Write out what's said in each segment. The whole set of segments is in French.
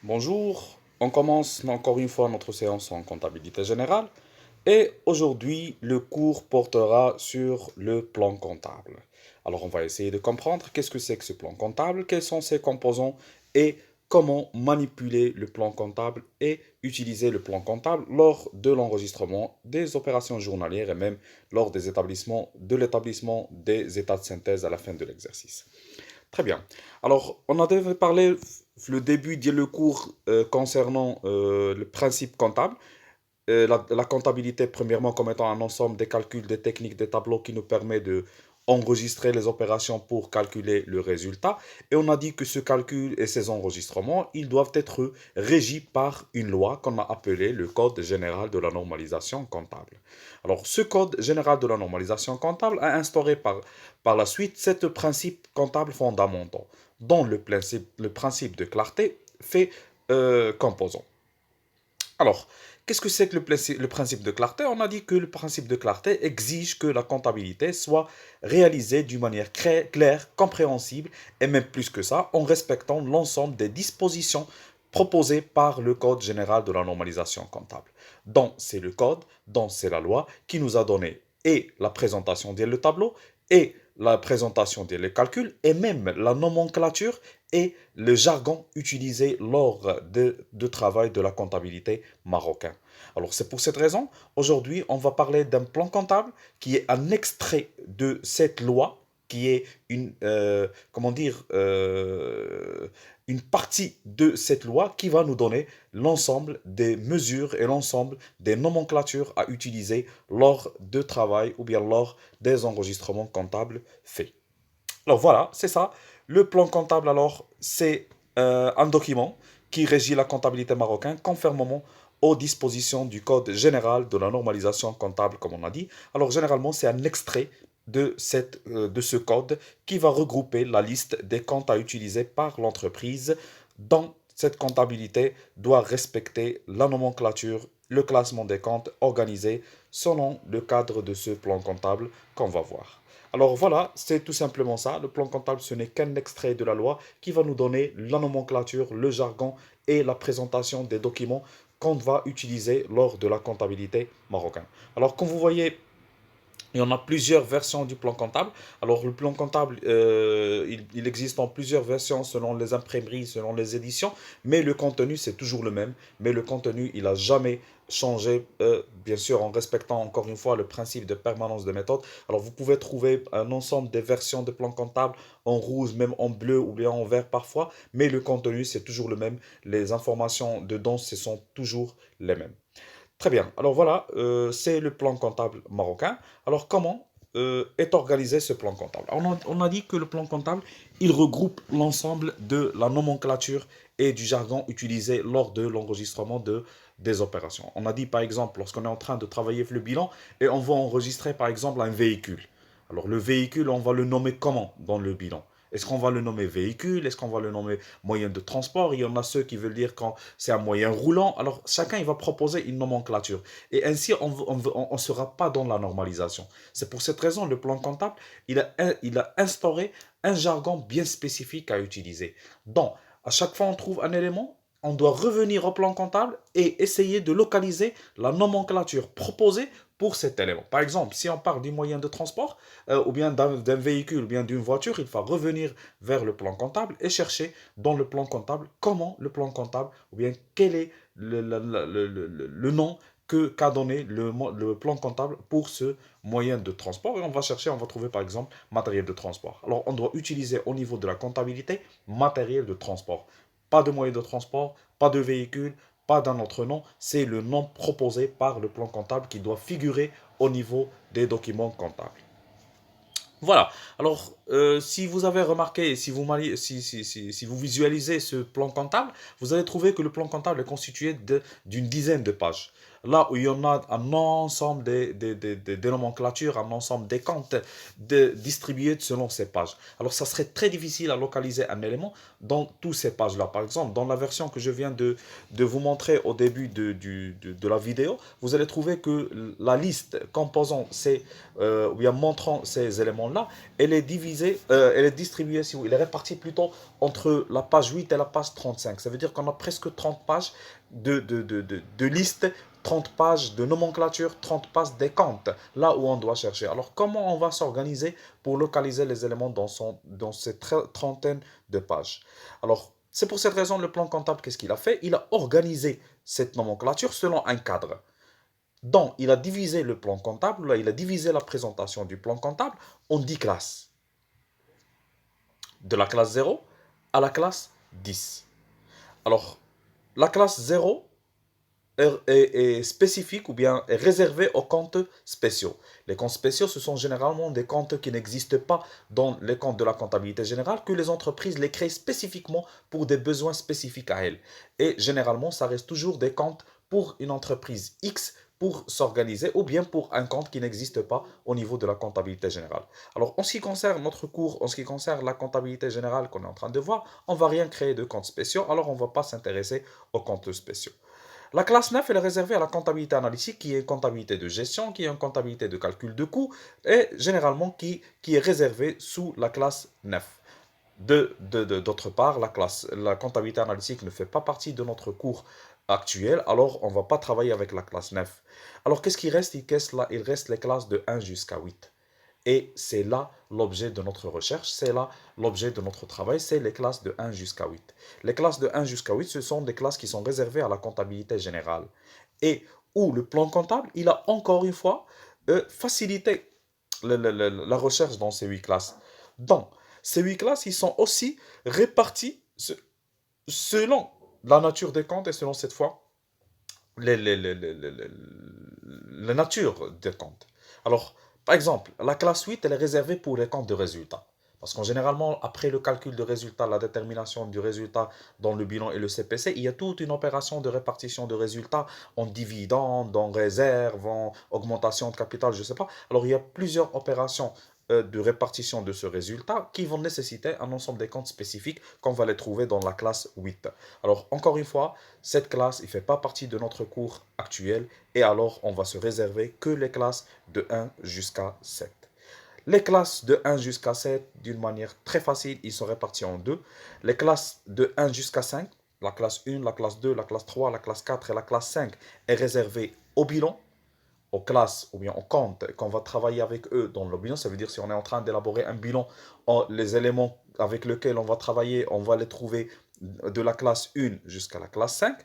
Bonjour, on commence encore une fois notre séance en comptabilité générale et aujourd'hui le cours portera sur le plan comptable. Alors on va essayer de comprendre qu'est-ce que c'est que ce plan comptable, quels sont ses composants et comment manipuler le plan comptable et utiliser le plan comptable lors de l'enregistrement des opérations journalières et même lors de l'établissement des états de synthèse à la fin de l'exercice. Très bien. Alors, on a déjà parlé le début de le cours concernant le principe comptable. La comptabilité, premièrement, comme étant un ensemble des calculs, des techniques, des tableaux qui nous permet de enregistrer les opérations pour calculer le résultat. Et on a dit que ce calcul et ces enregistrements, ils doivent être régis par une loi qu'on a appelée le Code général de la normalisation comptable. Alors, ce Code général de la normalisation comptable a instauré par la suite sept principes comptables fondamentaux, dont le principe de clarté fait composant. Alors, qu'est-ce que c'est que le principe de clarté? On a dit que le principe de clarté exige que la comptabilité soit réalisée d'une manière claire, compréhensible, et même plus que ça, en respectant l'ensemble des dispositions proposées par le Code général de la normalisation comptable. Donc, c'est le code, donc c'est la loi qui nous a donné et la présentation dès le tableau, et la présentation des calculs, et même la nomenclature et le jargon utilisé lors de travail de la comptabilité marocain. Alors c'est pour cette raison, aujourd'hui, on va parler d'un plan comptable qui est un extrait de cette loi, qui est comment dire, une partie de cette loi qui va nous donner l'ensemble des mesures et l'ensemble des nomenclatures à utiliser lors de travail ou bien lors des enregistrements comptables faits. Alors voilà, c'est ça. Le plan comptable, alors, c'est un document qui régit la comptabilité marocaine conformément aux dispositions du Code général de la normalisation comptable, comme on a dit. Alors généralement, c'est un extrait de ce code qui va regrouper la liste des comptes à utiliser par l'entreprise. Dans cette comptabilité doit respecter la nomenclature, le classement des comptes organisé selon le cadre de ce plan comptable qu'on va voir. Alors voilà, c'est tout simplement ça. Le plan comptable, ce n'est qu'un extrait de la loi qui va nous donner la nomenclature, le jargon et la présentation des documents qu'on va utiliser lors de la comptabilité marocaine. Alors comme vous voyez, il y en a plusieurs versions du plan comptable. Alors, le plan comptable, il existe en plusieurs versions selon les imprimeries, selon les éditions, mais le contenu, c'est toujours le même. Mais le contenu, il n'a jamais changé, bien sûr, en respectant encore une fois le principe de permanence de méthode. Alors, vous pouvez trouver un ensemble des versions de plan comptable en rouge, même en bleu ou bien en vert parfois, mais le contenu, c'est toujours le même. Les informations dedans, ce sont toujours les mêmes. Très bien. Alors voilà, c'est le plan comptable marocain. Alors comment est organisé ce plan comptable? On a dit que le plan comptable, il regroupe l'ensemble de la nomenclature et du jargon utilisé lors de l'enregistrement des opérations. On a dit par exemple, lorsqu'on est en train de travailler le bilan et on va enregistrer par exemple un véhicule. Alors le véhicule, on va le nommer comment dans le bilan? Est-ce qu'on va le nommer véhicule? Est-ce qu'on va le nommer moyen de transport? Il y en a ceux qui veulent dire quand c'est un moyen roulant. Alors chacun il va proposer une nomenclature. Et ainsi on ne sera pas dans la normalisation. C'est pour cette raison le plan comptable, il a instauré un jargon bien spécifique à utiliser. Donc à chaque fois on trouve un élément, on doit revenir au plan comptable et essayer de localiser la nomenclature proposée pour cet élément. Par exemple, si on parle du moyen de transport, ou bien d'un véhicule, ou bien d'une voiture, il va revenir vers le plan comptable et chercher dans le plan comptable comment le plan comptable, ou bien quel est le nom qu'a donné le plan comptable pour ce moyen de transport. Et on va chercher, on va trouver par exemple matériel de transport. Alors on doit utiliser au niveau de la comptabilité matériel de transport. Pas de moyen de transport, pas de véhicule, pas d'un autre nom. C'est le nom proposé par le plan comptable qui doit figurer au niveau des documents comptables. Voilà. Alors, si vous avez remarqué, si vous visualisez ce plan comptable, vous allez trouver que le plan comptable est constitué d'une dizaine de pages. Là où il y en a un ensemble des nomenclatures, un ensemble des comptes distribués selon ces pages. Alors, ça serait très difficile à localiser un élément dans toutes ces pages-là. Par exemple, dans la version que je viens de vous montrer au début de la vidéo, vous allez trouver que la liste composant ou bien montrant ces éléments-là, elle est elle est distribuée, si vous, elle est répartie plutôt entre la page 8 et la page 35. Ça veut dire qu'on a presque 30 pages de liste, 30 pages de nomenclature, 30 pages des comptes, là où on doit chercher. Alors, comment on va s'organiser pour localiser les éléments dans ces trentaine de pages? Alors, c'est pour cette raison, le plan comptable, qu'est-ce qu'il a fait? Il a organisé cette nomenclature selon un cadre. Donc, il a divisé le plan comptable, là, il a divisé la présentation du plan comptable en 10 classes. De la classe 0 à la classe 10. Alors, la classe 0 est spécifique ou bien est réservée aux comptes spéciaux. Les comptes spéciaux, ce sont généralement des comptes qui n'existent pas dans les comptes de la comptabilité générale, que les entreprises les créent spécifiquement pour des besoins spécifiques à elles. Et généralement, ça reste toujours des comptes pour une entreprise X pour s'organiser ou bien pour un compte qui n'existe pas au niveau de la comptabilité générale. Alors, en ce qui concerne notre cours, en ce qui concerne la comptabilité générale qu'on est en train de voir, on ne va rien créer de comptes spéciaux, alors on ne va pas s'intéresser aux comptes spéciaux. La classe 9, elle est réservée à la comptabilité analytique, qui est une comptabilité de gestion, qui est une comptabilité de calcul de coûts, et généralement qui est réservée sous la classe 9. D'autre part, la comptabilité analytique ne fait pas partie de notre cours actuel, alors on ne va pas travailler avec la classe 9. Alors qu'est-ce qui reste? Il reste les classes de 1 jusqu'à 8. Et c'est là l'objet de notre recherche, c'est là l'objet de notre travail, c'est les classes de 1 jusqu'à 8. Les classes de 1 jusqu'à 8, ce sont des classes qui sont réservées à la comptabilité générale. Et où le plan comptable, il a encore une fois facilité la recherche dans ces 8 classes. Donc, ces 8 classes, ils sont aussi répartis selon la nature des comptes et selon cette fois les, les, les, les, les- les- la nature des comptes. Alors, par exemple, la classe 8, elle est réservée pour les comptes de résultats. Parce qu'en généralement, après le calcul de résultats, la détermination du résultat dans le bilan et le CPC, il y a toute une opération de répartition de résultats en dividendes, en réserve, en augmentation de capital, je ne sais pas. Alors, il y a plusieurs opérations de répartition de ce résultat qui vont nécessiter un ensemble des comptes spécifiques qu'on va les trouver dans la classe 8. Alors, encore une fois, cette classe ne fait pas partie de notre cours actuel et alors on va se réserver que les classes de 1 jusqu'à 7. Les classes de 1 jusqu'à 7, d'une manière très facile, ils sont répartis en deux. Les classes de 1 jusqu'à 5, la classe 1, la classe 2, la classe 3, la classe 4 et la classe 5 est réservée au bilan, aux classes ou bien aux comptes qu'on va travailler avec eux dans le bilan. Ça veut dire si on est en train d'élaborer un bilan, les éléments avec lesquels on va travailler, on va les trouver de la classe 1 jusqu'à la classe 5.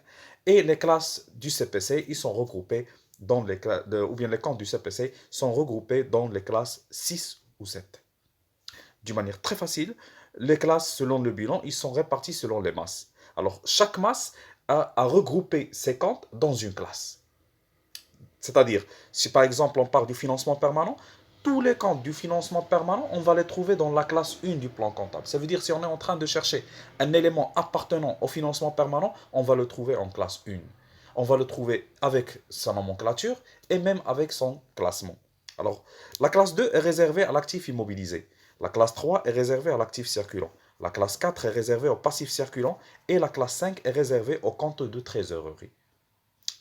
Et les classes du CPC, ils sont regroupés dans ou bien les comptes du CPC sont regroupés dans les classes 6 ou 7. D'une manière très facile, les classes selon le bilan, ils sont répartis selon les masses. Alors, chaque masse a regroupé ses comptes dans une classe. C'est-à-dire, si par exemple on parle du financement permanent, tous les comptes du financement permanent, on va les trouver dans la classe 1 du plan comptable. Ça veut dire si on est en train de chercher un élément appartenant au financement permanent, on va le trouver en classe 1. On va le trouver avec sa nomenclature et même avec son classement. Alors, la classe 2 est réservée à l'actif immobilisé. La classe 3 est réservée à l'actif circulant. La classe 4 est réservée au passif circulant et la classe 5 est réservée au compte de trésorerie.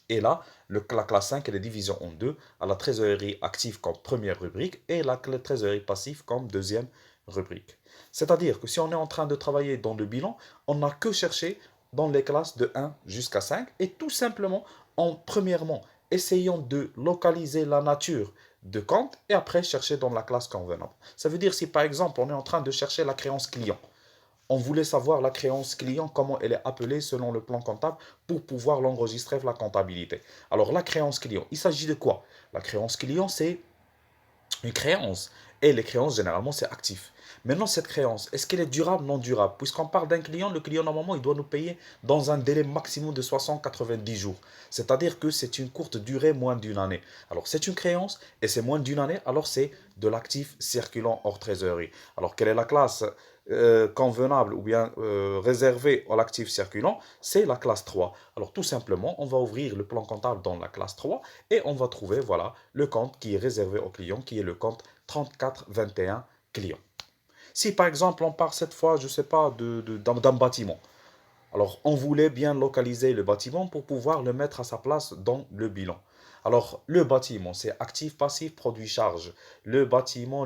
Et là, la classe 5 elle est divisée en deux, à la trésorerie active comme première rubrique et la trésorerie passive comme deuxième rubrique. C'est-à-dire que si on est en train de travailler dans le bilan, on n'a que chercher dans les classes de 1 jusqu'à 5 et tout simplement en premièrement essayant de localiser la nature de compte et après chercher dans la classe convenable. Ça veut dire si par exemple on est en train de chercher la créance client, on voulait savoir la créance client, comment elle est appelée selon le plan comptable pour pouvoir l'enregistrer la comptabilité. Alors la créance client, il s'agit de quoi? La créance client, c'est une créance. Et les créances, généralement, c'est actif. Maintenant, cette créance, est-ce qu'elle est durable ou non durable? Puisqu'on parle d'un client, le client, normalement, il doit nous payer dans un délai maximum de 60-90 jours. C'est-à-dire que c'est une courte durée, moins d'une année. Alors, c'est une créance et c'est moins d'une année, alors c'est de l'actif circulant hors trésorerie. Alors, quelle est la classe convenable ou bien réservée à l'actif circulant? C'est la classe 3. Alors, tout simplement, on va ouvrir le plan comptable dans la classe 3 et on va trouver, voilà, le compte qui est réservé au client, qui est le compte 3421 client. Si par exemple on part cette fois, je ne sais pas, d'un bâtiment, alors on voulait bien localiser le bâtiment pour pouvoir le mettre à sa place dans le bilan. Alors le bâtiment, c'est actif, passif, produit, charge. Le bâtiment,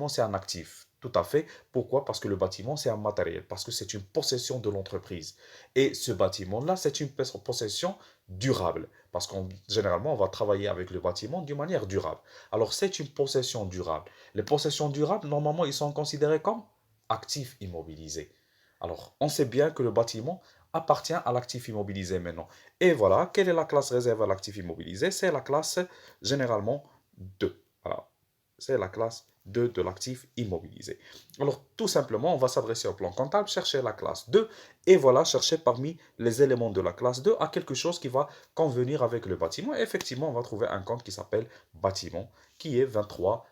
c'est un actif. tout à fait. Pourquoi? Parce que le bâtiment, c'est un matériel, parce que c'est une possession de l'entreprise. Et ce bâtiment-là, c'est une possession durable, parce qu'on généralement, on va travailler avec le bâtiment d'une manière durable. Alors, c'est une possession durable. Les possessions durables, normalement, ils sont considérés comme actifs immobilisés. Alors, on sait bien que le bâtiment appartient à l'actif immobilisé maintenant. Et voilà, quelle est la classe réservée à l'actif immobilisé? C'est la classe généralement 2. Voilà, c'est la classe 2 de l'actif immobilisé. Alors, tout simplement, on va s'adresser au plan comptable, chercher la classe 2, et voilà, chercher parmi les éléments de la classe 2 à quelque chose qui va convenir avec le bâtiment. Et effectivement, on va trouver un compte qui s'appelle bâtiment, qui est 23-21.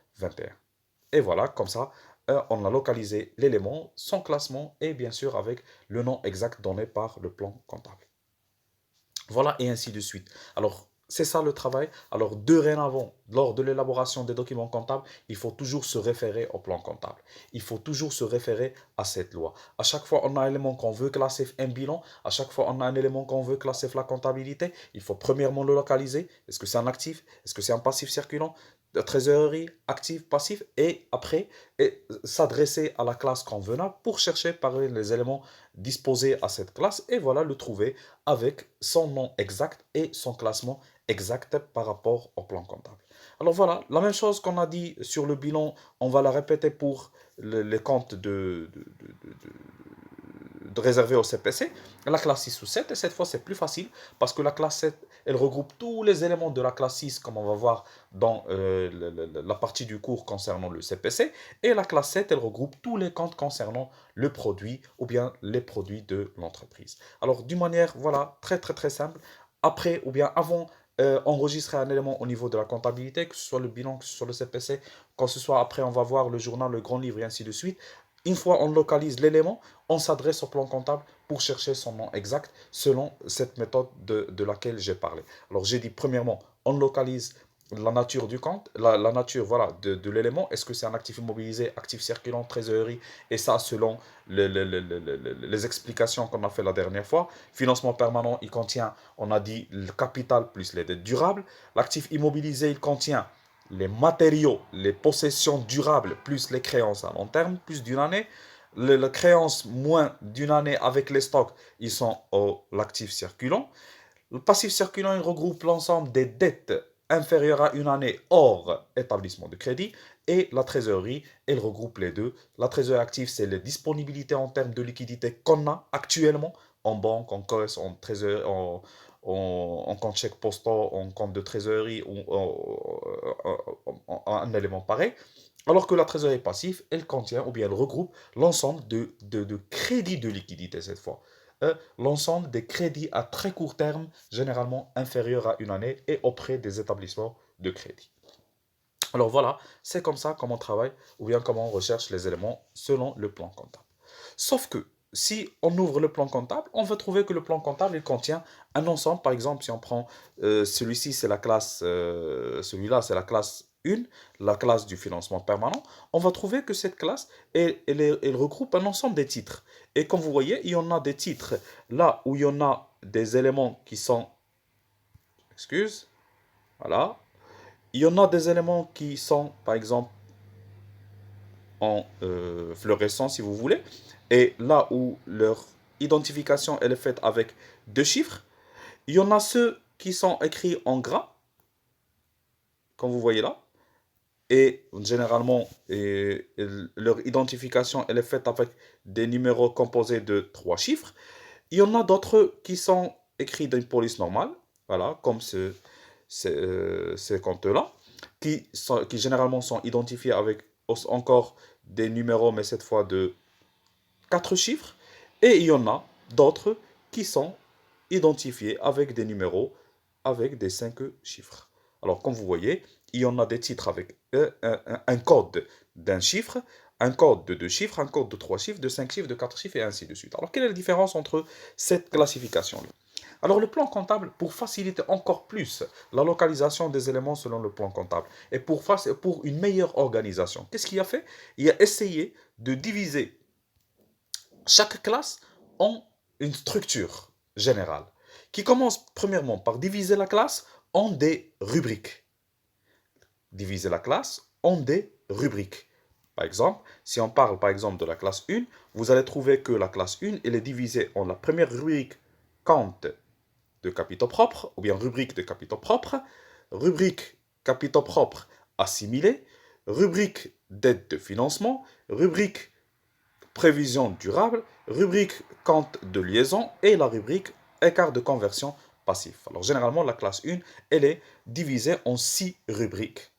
Et voilà, comme ça, on a localisé l'élément, son classement et bien sûr avec le nom exact donné par le plan comptable. Voilà, et ainsi de suite. Alors, c'est ça le travail. Alors, dorénavant, lors de l'élaboration des documents comptables, il faut toujours se référer au plan comptable. Il faut toujours se référer à cette loi. À chaque fois, on a un élément qu'on veut classer un bilan. À chaque fois, on a un élément qu'on veut classer la comptabilité. Il faut premièrement le localiser. Est-ce que c'est un actif? Est-ce que c'est un passif circulant? De trésorerie, actif, passif. Et après, s'adresser à la classe convenable pour chercher parmi les éléments disposés à cette classe. Et voilà, le trouver avec son nom exact et son classement exact par rapport au plan comptable. Alors voilà, la même chose qu'on a dit sur le bilan, on va la répéter pour les comptes de réservé au CPC, la classe 6 ou 7, et cette fois c'est plus facile parce que la classe 7, elle regroupe tous les éléments de la classe 6 comme on va voir dans la partie du cours concernant le CPC, et la classe 7, elle regroupe tous les comptes concernant le produit ou bien les produits de l'entreprise. Alors d'une manière, voilà, très très très simple, après ou bien avant enregistrer un élément au niveau de la comptabilité, que ce soit le bilan, que ce soit le CPC, quand ce soit après on va voir le journal, le grand livre et ainsi de suite. Une fois on localise l'élément, on s'adresse au plan comptable pour chercher son nom exact selon cette méthode de laquelle j'ai parlé. Alors j'ai dit premièrement, on localise la nature du compte, la nature voilà, de l'élément. Est-ce que c'est un actif immobilisé, actif circulant, trésorerie? Et ça selon les explications qu'on a fait la dernière fois. Financement permanent, il contient, on a dit, le capital plus les dettes durables. L'actif immobilisé, il contient les matériaux, les possessions durables, plus les créances à long terme, plus d'une année. Les créances moins d'une année avec les stocks, ils sont l'actif circulant. Le passif circulant, il regroupe l'ensemble des dettes inférieures à une année hors établissement de crédit. Et la trésorerie, elle regroupe les deux. La trésorerie active, c'est les disponibilités en termes de liquidité qu'on a actuellement en banque, en caisse, en trésorerie, en compte chèque postal, en compte de trésorerie ou un élément pareil. Alors que la trésorerie passive, elle contient ou bien elle regroupe l'ensemble de crédits de liquidité cette fois. L'ensemble des crédits à très court terme, généralement inférieurs à une année et auprès des établissements de crédit. Alors voilà, c'est comme ça comment on travaille ou bien comment on recherche les éléments selon le plan comptable. Sauf que si on ouvre le plan comptable, on va trouver que le plan comptable il contient un ensemble. Par exemple, si on prend celui-ci, c'est la classe, celui-là, c'est la classe 1, la classe du financement permanent. On va trouver que cette classe, elle regroupe un ensemble des titres. Et comme vous voyez, il y en a des titres là où il y en a des éléments qui sont, excuse, voilà, il y en a des éléments qui sont, par exemple, en fluorescent, si vous voulez. Et là où leur identification elle est faite avec deux chiffres, il y en a ceux qui sont écrits en gras, comme vous voyez là. Et généralement, leur identification elle est faite avec des numéros composés de trois chiffres. Il y en a d'autres qui sont écrits d'une police normale, voilà, comme ces comptes-là, qui généralement sont identifiés avec encore des numéros, mais cette fois de 4 chiffres. Et il y en a d'autres qui sont identifiés avec des numéros avec des 5 chiffres. Alors, comme vous voyez, il y en a des titres avec un code d'un chiffre, un code de 2 chiffres, un code de 3 chiffres, de 5 chiffres, de 4 chiffres et ainsi de suite. Alors, quelle est la différence entre cette classification-là? Alors, le plan comptable, pour faciliter encore plus la localisation des éléments selon le plan comptable et pour une meilleure organisation, qu'est-ce qu'il a fait? Il a essayé de diviser chaque classe en une structure générale qui commence premièrement par diviser la classe en des rubriques. Diviser la classe en des rubriques. Par exemple, si on parle par exemple de la classe 1, vous allez trouver que la classe 1, elle est divisée en la première rubrique compte de capitaux propres, ou bien rubrique de capitaux propres, rubrique capitaux propres assimilés, rubrique d'aide de financement, rubrique prévision durable, rubrique compte de liaison et la rubrique écart de conversion passif. Alors généralement, la classe 1, elle est divisée en 6 rubriques.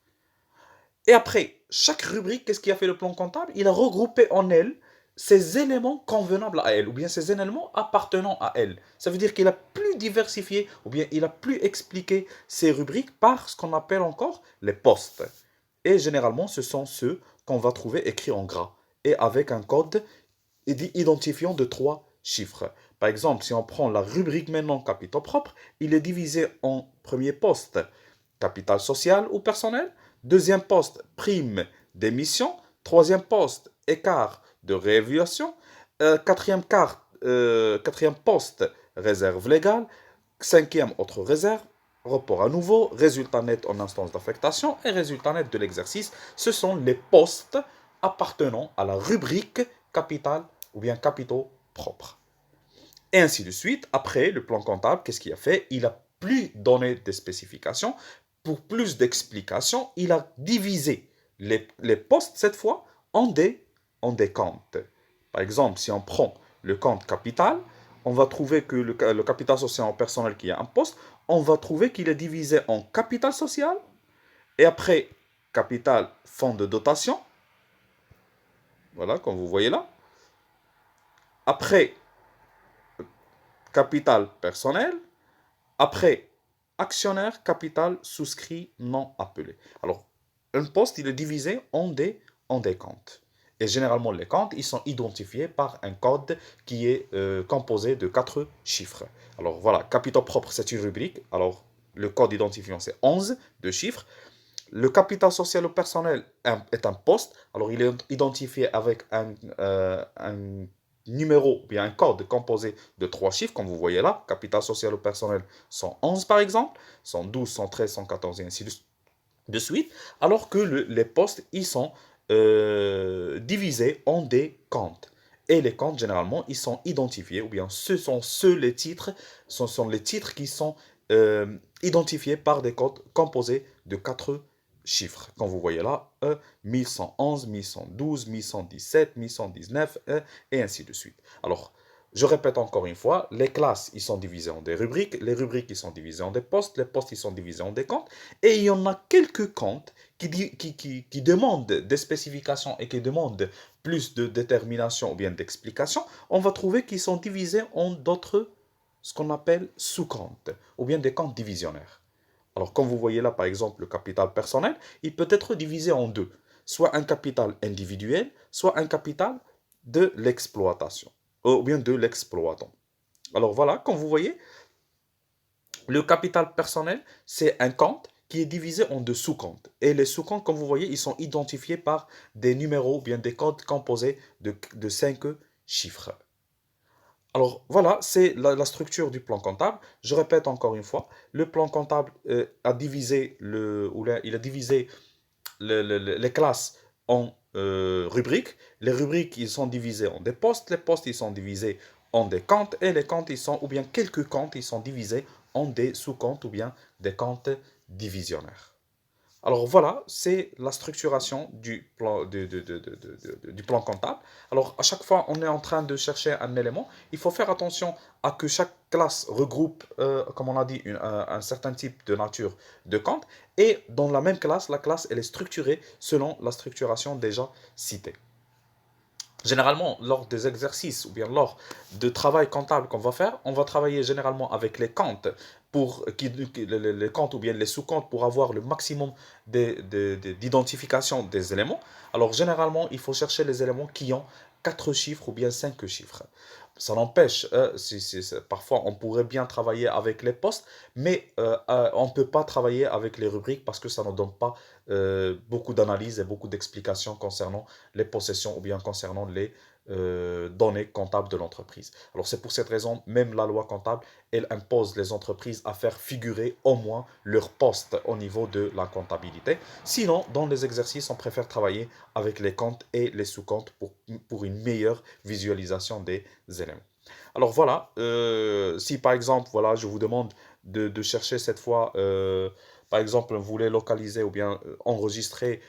Et après, chaque rubrique, qu'est-ce qui a fait le plan comptable? Il a regroupé en elle ces éléments convenables à elle, ou bien ces éléments appartenant à elle. Ça veut dire qu'il a plus diversifié, ou bien il a plus expliqué ces rubriques par ce qu'on appelle encore les postes. Et généralement, ce sont ceux qu'on va trouver écrits en gras, et avec un code identifiant de 3 chiffres. Par exemple, si on prend la rubrique maintenant capitaux propres, il est divisé en premier poste capital social ou personnel, deuxième poste prime d'émission, troisième poste écart de réévaluation, quatrième poste réserve légale, cinquième autre réserve, report à nouveau, résultat net en instance d'affectation et résultat net de l'exercice. Ce sont les postes appartenant à la rubrique capital ou bien capitaux propres. Et ainsi de suite. Après, le plan comptable, qu'est-ce qu'il a fait? Il a plus donné des spécifications. Pour plus d'explications, il a divisé les postes, cette fois, en des comptes. Par exemple, si on prend le compte capital, on va trouver que le capital social en personnel qui a un poste, on va trouver qu'il est divisé en capital social, et après, capital fonds de dotation, voilà, comme vous voyez là. Après, capital personnel. Après, actionnaire, capital, souscrit, non appelé. Alors, un poste, il est divisé en des comptes. Et généralement, les comptes, ils sont identifiés par un code qui est composé de 4 chiffres. Alors voilà, capitaux propres, c'est une rubrique. Alors, le code identifiant, c'est 11 de chiffres. Le capital social ou personnel est un poste. Alors, il est identifié avec un numéro, ou bien un code composé de 3 chiffres, comme vous voyez là. Capital social ou personnel, 111 par exemple, 112, 113, 114 et ainsi de suite. Alors que les postes, ils sont divisés en des comptes. Et les comptes, généralement, ils sont identifiés, ou bien ce sont les titres, ce sont les titres qui sont identifiés par des codes composés de 4 chiffres. Comme vous voyez là, 1111, 1112, 1117, 1119, et ainsi de suite. Alors, je répète encore une fois, les classes, ils sont divisées en des rubriques, les rubriques, ils sont divisées en des postes, les postes, ils sont divisés en des comptes, et il y en a quelques comptes qui demandent des spécifications et qui demandent plus de détermination ou bien d'explication. On va trouver qu'ils sont divisés en d'autres, ce qu'on appelle sous-comptes, ou bien des comptes divisionnaires. Alors, comme vous voyez là, par exemple, le capital personnel, il peut être divisé en deux. Soit un capital individuel, soit un capital de l'exploitation, ou bien de l'exploitant. Alors voilà, comme vous voyez, le capital personnel, c'est un compte qui est divisé en deux sous-comptes. Et les sous-comptes, comme vous voyez, ils sont identifiés par des numéros ou bien des codes composés de 5 chiffres. Alors voilà, c'est la structure du plan comptable. Je répète encore une fois, le plan comptable a divisé il a divisé les classes en rubriques. Les rubriques, ils sont divisés en des postes. Les postes, ils sont divisés en des comptes. Et les comptes, ou bien quelques comptes, ils sont divisés en des sous-comptes ou bien des comptes divisionnaires. Alors voilà, c'est la structuration du plan comptable. Alors à chaque fois, on est en train de chercher un élément. Il faut faire attention à que chaque classe regroupe, comme on a dit, un certain type de nature de compte. Et dans la même classe, la classe, elle est structurée selon la structuration déjà citée. Généralement, lors des exercices ou bien lors de travail comptable qu'on va faire, on va travailler généralement avec les comptes les comptes ou bien les sous-comptes pour avoir le maximum d'identification des éléments. Alors généralement, il faut chercher les éléments qui ont 4 chiffres ou bien 5 chiffres. Ça n'empêche, parfois on pourrait bien travailler avec les postes, mais on ne peut pas travailler avec les rubriques parce que ça ne donne pas beaucoup d'analyse et beaucoup d'explications concernant les possessions ou bien concernant données comptables de l'entreprise. Alors c'est pour cette raison, même la loi comptable, elle impose les entreprises à faire figurer au moins leur poste au niveau de la comptabilité. Sinon, dans les exercices, on préfère travailler avec les comptes et les sous-comptes pour une meilleure visualisation des éléments. Alors voilà, si par exemple, voilà, je vous demande de chercher cette fois, par exemple, vous voulez localiser ou bien enregistrer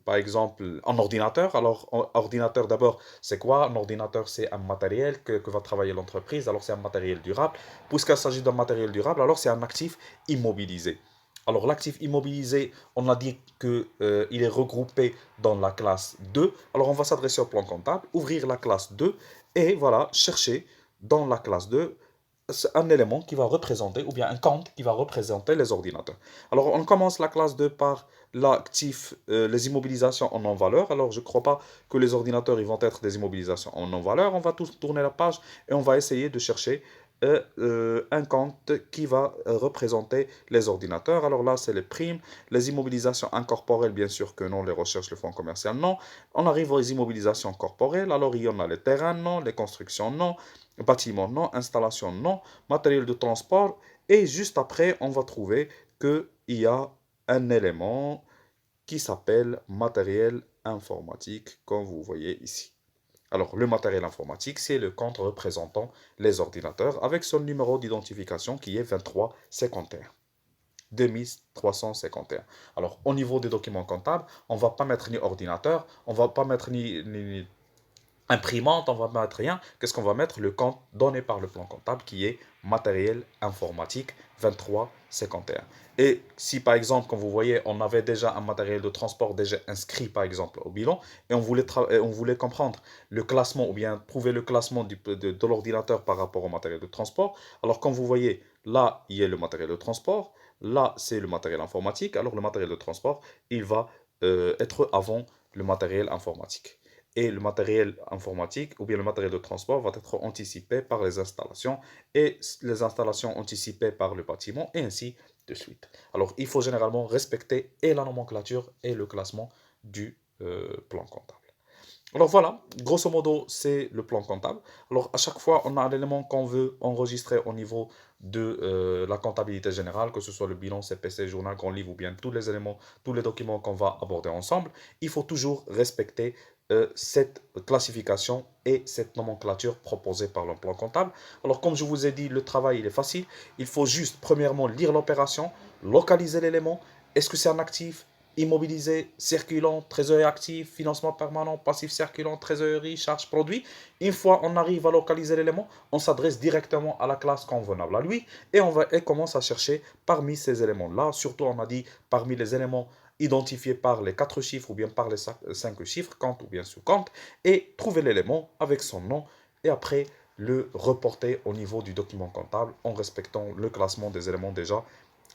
par exemple, un ordinateur. Alors, ordinateur d'abord, c'est quoi? Un ordinateur, c'est un matériel que va travailler l'entreprise. Alors, c'est un matériel durable. Puisqu'il s'agit d'un matériel durable, alors c'est un actif immobilisé. Alors, l'actif immobilisé, on a dit qu'il il est regroupé dans la classe 2. Alors, on va s'adresser au plan comptable, ouvrir la classe 2 et voilà, chercher dans la classe 2 un élément qui va représenter, ou bien un compte qui va représenter les ordinateurs. Alors, on commence la classe 2 par l'actif, les immobilisations en non-valeur. Alors, je ne crois pas que les ordinateurs ils vont être des immobilisations en non-valeur. On va tous tourner la page et on va essayer de chercher un compte qui va représenter les ordinateurs. Alors là, c'est les primes, les immobilisations incorporelles, bien sûr que non, les recherches, le fonds commercial, non. On arrive aux immobilisations corporelles. Alors, il y en a les terrains, non, les constructions, non, bâtiments, non, installation, non, matériel de transport. Et juste après, on va trouver qu'il y a un élément qui s'appelle matériel informatique, comme vous voyez ici. Alors, le matériel informatique, c'est le compte représentant les ordinateurs avec son numéro d'identification qui est 2351. 2351. Alors, au niveau des documents comptables, on ne va pas mettre ni ordinateur, on ne va pas mettre ni imprimante, on va mettre rien. Qu'est-ce qu'on va mettre? Le compte donné par le plan comptable qui est matériel informatique 2351. Et si par exemple, comme vous voyez, on avait déjà un matériel de transport déjà inscrit par exemple au bilan et on voulait comprendre le classement ou bien prouver le classement de l'ordinateur par rapport au matériel de transport, alors comme vous voyez, là, il y a le matériel de transport, là, c'est le matériel informatique, alors le matériel de transport, il va être avant le matériel informatique et le matériel informatique ou bien le matériel de transport va être anticipé par les installations et les installations anticipées par le bâtiment et ainsi de suite. Alors il faut généralement respecter et la nomenclature et le classement du plan comptable. Alors voilà, grosso modo, c'est le plan comptable. Alors à chaque fois, on a un élément qu'on veut enregistrer au niveau de la comptabilité générale, que ce soit le bilan, CPC, journal, grand livre ou bien tous les éléments, tous les documents qu'on va aborder ensemble. Il faut toujours respecter cette classification et cette nomenclature proposée par le plan comptable. Alors comme je vous ai dit, le travail il est facile. Il faut juste premièrement lire l'opération, localiser l'élément. Est-ce que c'est un actif? Immobilisé, circulant, trésorerie active, financement permanent, passif circulant, trésorerie, charge produit. Une fois on arrive à localiser l'élément, on s'adresse directement à la classe convenable à lui et commence à chercher parmi ces éléments-là. Surtout, on a dit parmi les éléments identifiés par les 4 chiffres ou bien par les 5 chiffres, compte ou bien sous-compte, et trouver l'élément avec son nom et après le reporter au niveau du document comptable en respectant le classement des éléments déjà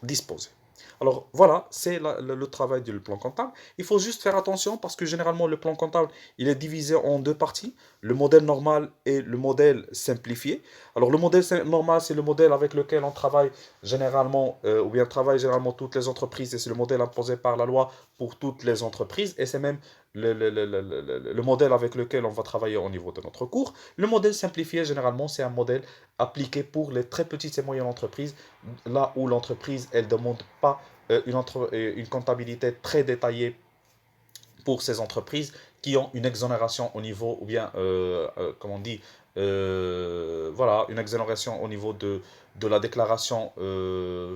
disposés. Alors voilà, c'est le travail du plan comptable. Il faut juste faire attention parce que généralement le plan comptable, il est divisé en deux parties, le modèle normal et le modèle simplifié. Alors le modèle normal, c'est le modèle avec lequel on travaille généralement, ou bien travaillent généralement toutes les entreprises et c'est le modèle imposé par la loi pour toutes les entreprises et c'est même le modèle avec lequel on va travailler au niveau de notre cours. Le modèle simplifié, généralement, c'est un modèle appliqué pour les très petites et moyennes entreprises, là où l'entreprise, elle ne demande pas une comptabilité très détaillée pour ces entreprises qui ont une exonération au niveau, ou bien, comment on dit, voilà, une exonération au niveau de la déclaration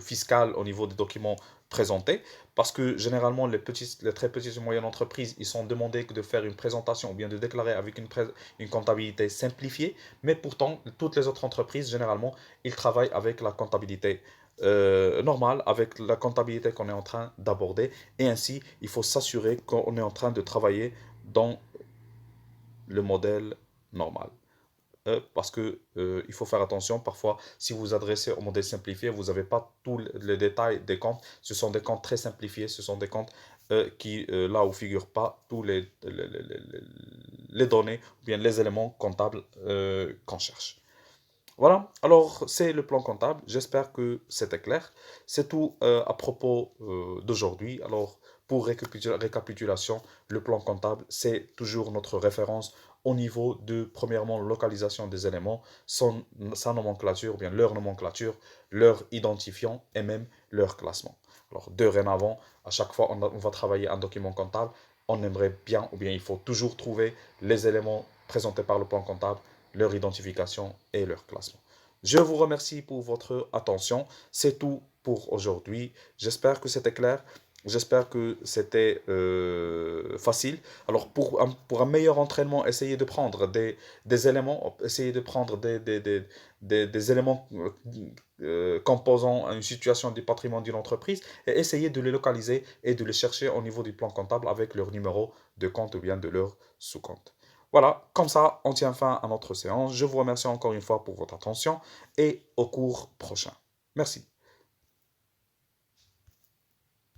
fiscale, au niveau des documents présentés, parce que généralement les très petites et moyennes entreprises, ils sont demandés de faire une présentation ou bien de déclarer avec une comptabilité simplifiée, mais pourtant toutes les autres entreprises, généralement, ils travaillent avec la comptabilité normale, avec la comptabilité qu'on est en train d'aborder, et ainsi, il faut s'assurer qu'on est en train de travailler dans le modèle normal. Parce que il faut faire attention, parfois, si vous vous adressez au modèle simplifié, vous n'avez pas tous les détails des comptes. Ce sont des comptes très simplifiés, ce sont des comptes là où ne figurent pas tous les données ou bien les éléments comptables qu'on cherche. Voilà, alors c'est le plan comptable. J'espère que c'était clair. C'est tout à propos d'aujourd'hui. Alors, Pour récapitulation, le plan comptable, c'est toujours notre référence au niveau de, premièrement, localisation des éléments, sa nomenclature, bien leur nomenclature, leur identifiant et même leur classement. Alors, dorénavant, à chaque fois on va travailler un document comptable, on aimerait bien, ou bien il faut toujours trouver les éléments présentés par le plan comptable, leur identification et leur classement. Je vous remercie pour votre attention. C'est tout pour aujourd'hui. J'espère que c'était clair. J'espère que c'était facile. Alors, pour un meilleur entraînement, essayez de prendre des éléments, essayez de prendre des éléments composant une situation du patrimoine d'une entreprise et essayez de les localiser et de les chercher au niveau du plan comptable avec leur numéro de compte ou bien de leur sous-compte. Voilà, comme ça, on tient fin à notre séance. Je vous remercie encore une fois pour votre attention et au cours prochain. Merci.